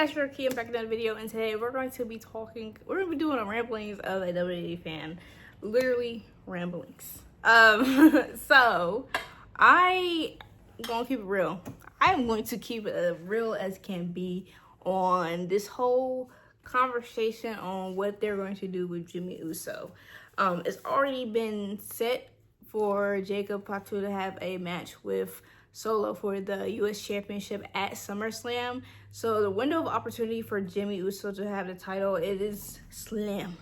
Guys, we're back in another video, and today we're going to be doing a ramblings of a WWE fan, literally ramblings. So I'm gonna keep it real. I'm going to keep it as real as can be on this whole conversation on what they're going to do with Jimmy Uso. It's already been set for Jacob Fatu to have a match with Solo for the U.S. Championship at SummerSlam. So the window of opportunity for Jimmy Uso to have the title, it is slim,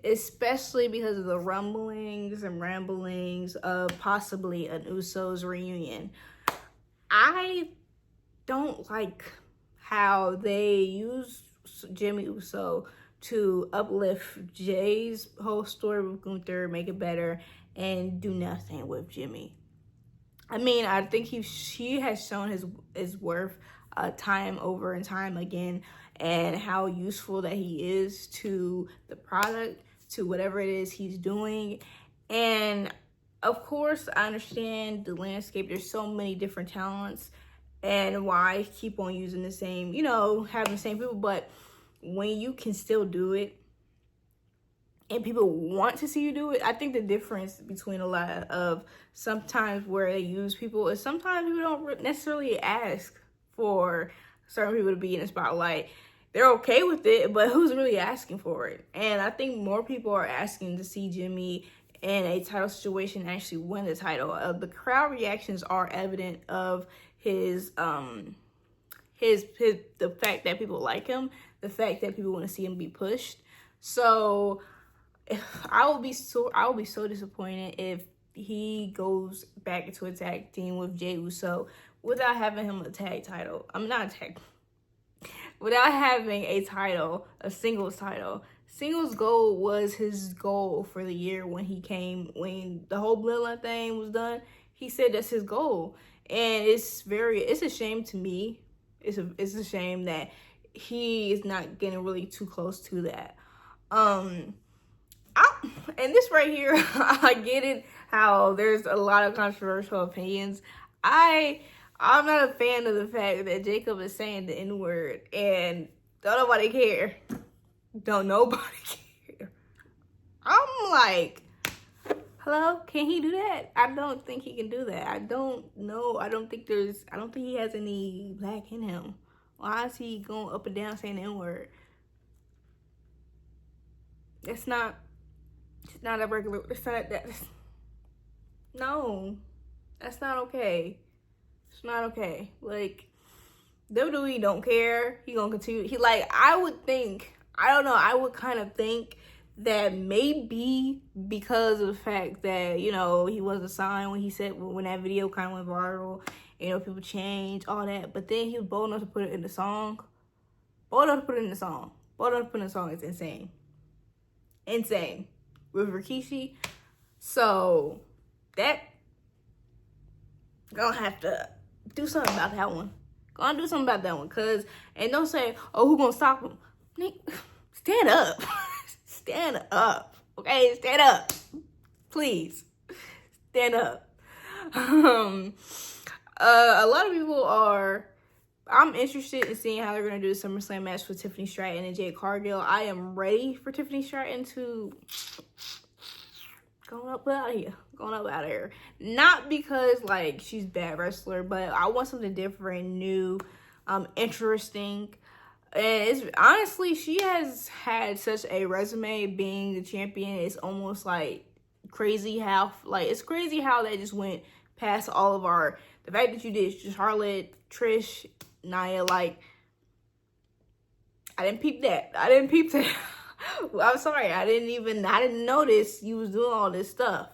especially because of the rumblings and ramblings of possibly an Usos reunion. I don't like how they use Jimmy Uso to uplift Jay's whole story with Gunther, make it better, and do nothing with Jimmy. I mean, I think he has shown his worth time over and time again, and how useful that he is to the product, to whatever it is he's doing. And of course, I understand the landscape. There's so many different talents, and why keep on using the same, having the same people. But when you can still do it, and people want to see you do it, I think the difference between a lot of sometimes where they use people is sometimes people don't necessarily ask for certain people to be in the spotlight. They're okay with it, but who's really asking for it? And I think more people are asking to see Jimmy in a title situation actually win the title. The crowd reactions are evident of the fact that people like him, the fact that people want to see him be pushed. So I will be so disappointed if he goes back into a tag team with Jey Uso without having him a tag title. Without having a title, a singles title. Singles gold was his goal for the year when the whole Bloodline thing was done. He said that's his goal, and it's a shame to me. It's a shame that he is not getting really too close to that. And this right here, I get it, how there's a lot of controversial opinions. I'm not a fan of the fact that Jacob is saying the N-word and don't nobody care. Don't nobody care. I'm like, hello, can he do that? I don't think he can do that. I don't know. I don't think he has any black in him. Why is he going up and down saying the N-word? It's not a regular, no, that's not okay. It's not okay. Like, WWE don't care. He gonna continue. I would kind of think that maybe because of the fact that, he wasn't signed when that video kind of went viral, people change, all that, but then he was bold enough to put it in the song. Bold enough to put it in the song is insane. Insane. With Rikishi. So that gonna have to do something about that one. And don't say, oh, who gonna stop him? Stand up. Stand up. Okay, stand up. Please. Stand up. A lot of people I'm interested in seeing how they're going to do the SummerSlam match with Tiffany Stratton and Jade Cargill. I am ready for Tiffany Stratton to go up out of here. Not because, she's a bad wrestler, but I want something different, new, interesting. And honestly, she has had such a resume being the champion. It's almost crazy how that just went past all of the fact that you did Charlotte, Trish, Nia, I didn't peep that. I'm sorry, I didn't notice you was doing all this stuff.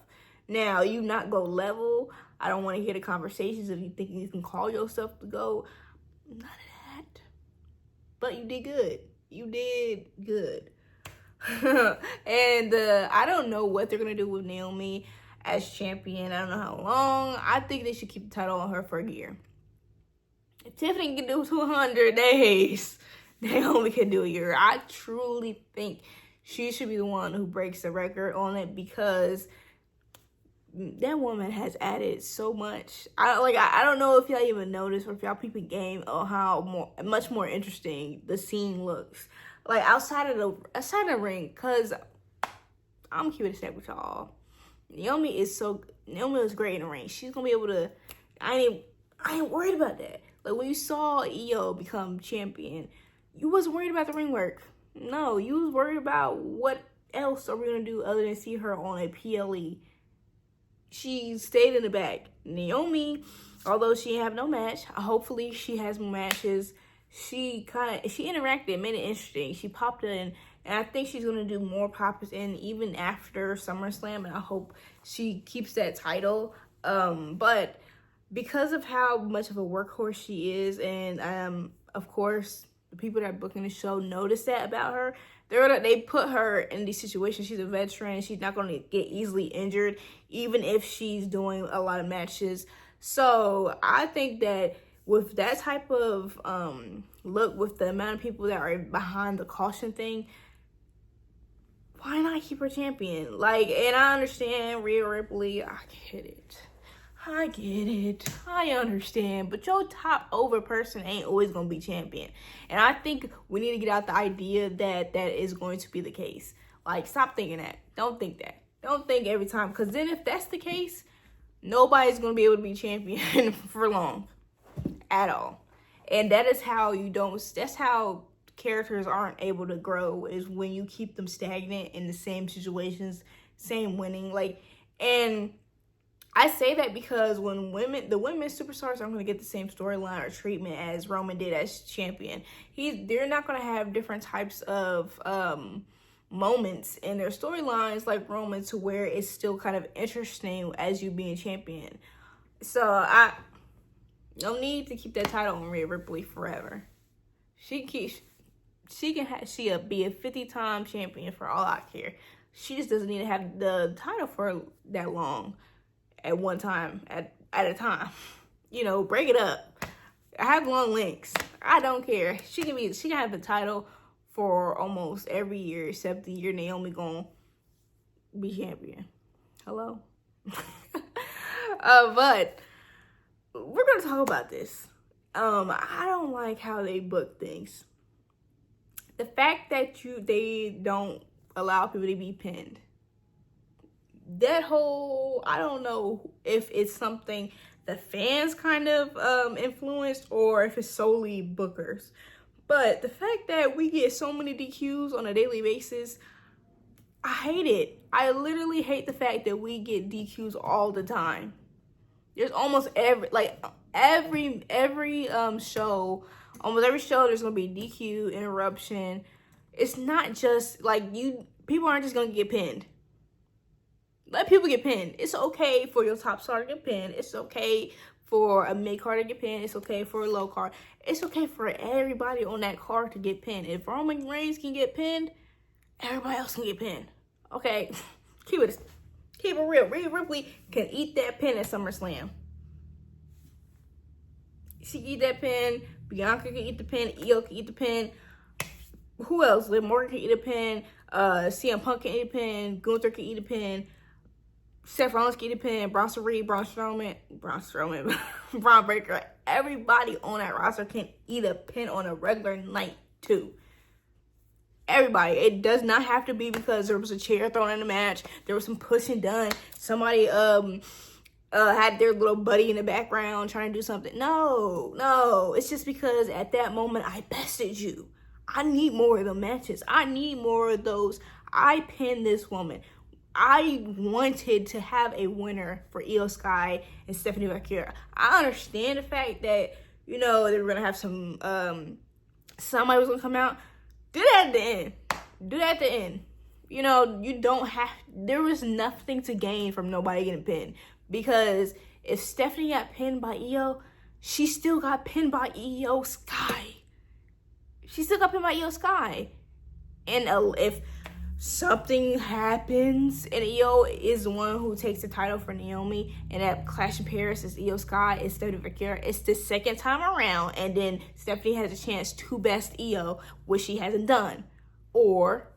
Now, you not go level. I don't want to hear the conversations of you thinking you can call yourself to go. None of that. But you did good. You did good. And I don't know what they're going to do with Naomi as champion. I don't know how long. I think they should keep the title on her for a year. If Tiffany can do 200 days, Naomi can do a year. I truly think she should be the one who breaks the record on it, because that woman has added so much. I don't know if y'all even noticed or if y'all peep a game on how much more interesting the scene looks. Like outside of the ring, cause I'm keeping it step with y'all. Naomi was great in the ring. She's gonna be able to. I ain't worried about that. Like when you saw Io become champion, you wasn't worried about the ring work. No, you was worried about what else are we gonna do other than see her on a PLE. She stayed in the back. Naomi, although she didn't have no match, hopefully she has more matches. She interacted, made it interesting. She popped in, and I think she's gonna do more pops in even after SummerSlam, and I hope she keeps that title. But because of how much of a workhorse she is, and of course the people that are booking the show notice that about her. They put her in these situations. She's a veteran. She's not going to get easily injured, even if she's doing a lot of matches. So I think that with that type of look, with the amount of people that are behind the caution thing, why not keep her champion? Like, and I understand Rhea Ripley. I get it. I understand. But your top over person ain't always going to be champion. And I think we need to get out the idea that that is going to be the case. Like, stop thinking that. Don't think that. Don't think every time. Because then if that's the case, nobody's going to be able to be champion for long. At all. And that is how that's how characters aren't able to grow, is when you keep them stagnant in the same situations, same winning. Like, and I say that because when the women's superstars aren't going to get the same storyline or treatment as Roman did as champion. They're not going to have different types of moments in their storylines like Roman, to where it's still kind of interesting as you being champion. So I no need to keep that title on Rhea Ripley forever. She can be a 50-time champion for all I care. She just doesn't need to have the title for that long. At one time, at a time, break it up. I have long links. I don't care. She can have the title for almost every year except the year Naomi gonna be champion. Hello, but we're gonna talk about this. I don't like how they book things. The fact that they don't allow people to be pinned. That whole, I don't know if it's something the fans kind of influenced or if it's solely bookers. But the fact that we get so many DQs on a daily basis, I hate it. I literally hate the fact that we get DQs all the time. There's almost every show, almost every show there's going to be DQ, interruption. It's not just like people aren't just going to get pinned. Let people get pinned. It's okay for your top star to get pinned. It's okay for a mid card to get pinned. It's okay for a low card. It's okay for everybody on that card to get pinned. If Roman Reigns can get pinned, everybody else can get pinned. Okay? Keep it real. Rhea Ripley can eat that pin at SummerSlam. She can eat that pin. Bianca can eat the pin. Io can eat the pin. Who else? Liv Morgan can eat a pin. CM Punk can eat a pin. Gunther can eat a pin. Seth Rollins can eat a pin. Bronson Reed, Braun Strowman, Braun Breaker. Everybody on that roster can eat a pin on a regular night too. Everybody. It does not have to be because there was a chair thrown in the match. There was some pushing done. Somebody had their little buddy in the background trying to do something. No. It's just because at that moment I bested you. I need more of the matches. I need more of those. I pinned this woman. I wanted to have a winner for Io Sky and Stephanie Vaquera. I understand the fact that, they were going to have somebody was going to come out. Do that at the end. You don't have, there was nothing to gain from nobody getting pinned. Because if Stephanie got pinned by Io, she still got pinned by Io Sky. And if something happens and Io is the one who takes the title for Naomi, and that Clash in Paris is Io Sky, it's Stephanie Vaquera, it's the second time around, and then Stephanie has a chance to best Io, which she hasn't done, or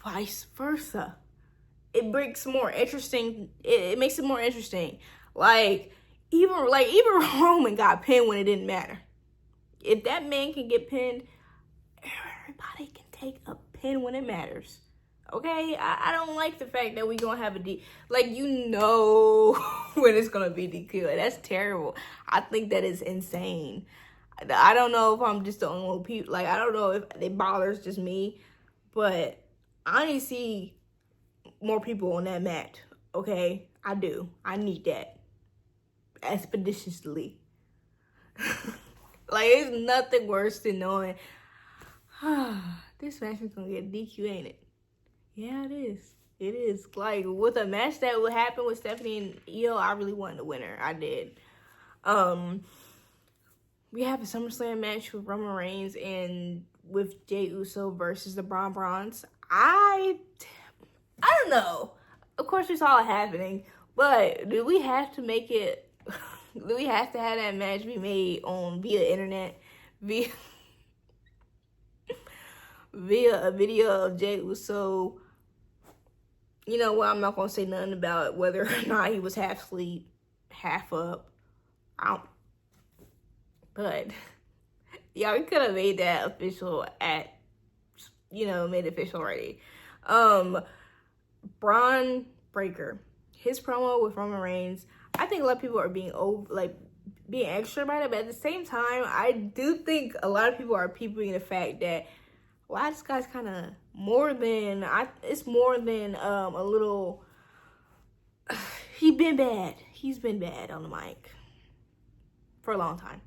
vice versa. it makes more interesting. It makes it more interesting. Like even Roman got pinned when it didn't matter. If that man can get pinned, everybody can take a pin when it matters. Okay, I don't like the fact that we gonna have when it's gonna be DQ. That's terrible. I think that is insane. I don't know if I'm just the only people. Like, I don't know if it bothers just me, but I need to see more people on that match. Okay, I do. I need that expeditiously. Like, it's nothing worse than knowing this match is gonna get DQ, ain't it? Yeah, it is. It is. Like, with a match that would happen with Stephanie and Io, I really wanted the winner. I did. We have a SummerSlam match with Roman Reigns and with Jey Uso versus the Brawns. I don't know. Of course, we saw it happening, but do we have to make it? Do we have to have that match be made via internet, via a video of Jey Uso? You know what? I'm not gonna say nothing about whether or not he was half asleep, half up. But yeah, we could have made that official made it official already. Braun Breaker, his promo with Roman Reigns. I think a lot of people are being extra about it, but at the same time, I do think a lot of people are peeping the fact that, wow, this guy's kind of it's more than a little. He's been bad on the mic for a long time.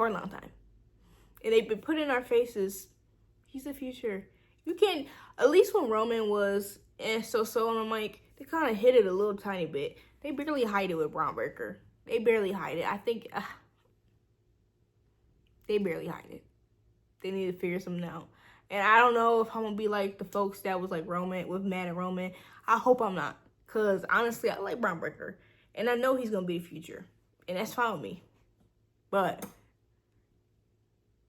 And they've been putting in our faces, he's the future. You can, at least when Roman was so on the mic, they kind of hid it a little tiny bit. They barely hide it with Braun Breaker. They barely hide it. I think they barely hide it. They need to figure something out. And I don't know if I'm going to be like the folks that was like mad at Roman. I hope I'm not. Because honestly, I like Braun Breaker. And I know he's going to be the future. And that's fine with me. But,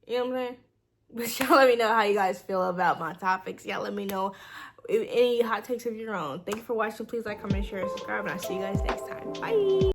you know what I'm saying? But y'all let me know how you guys feel about my topics. Y'all let me know if any hot takes of your own. Thank you for watching. Please like, comment, share, and subscribe. And I'll see you guys next time. Bye.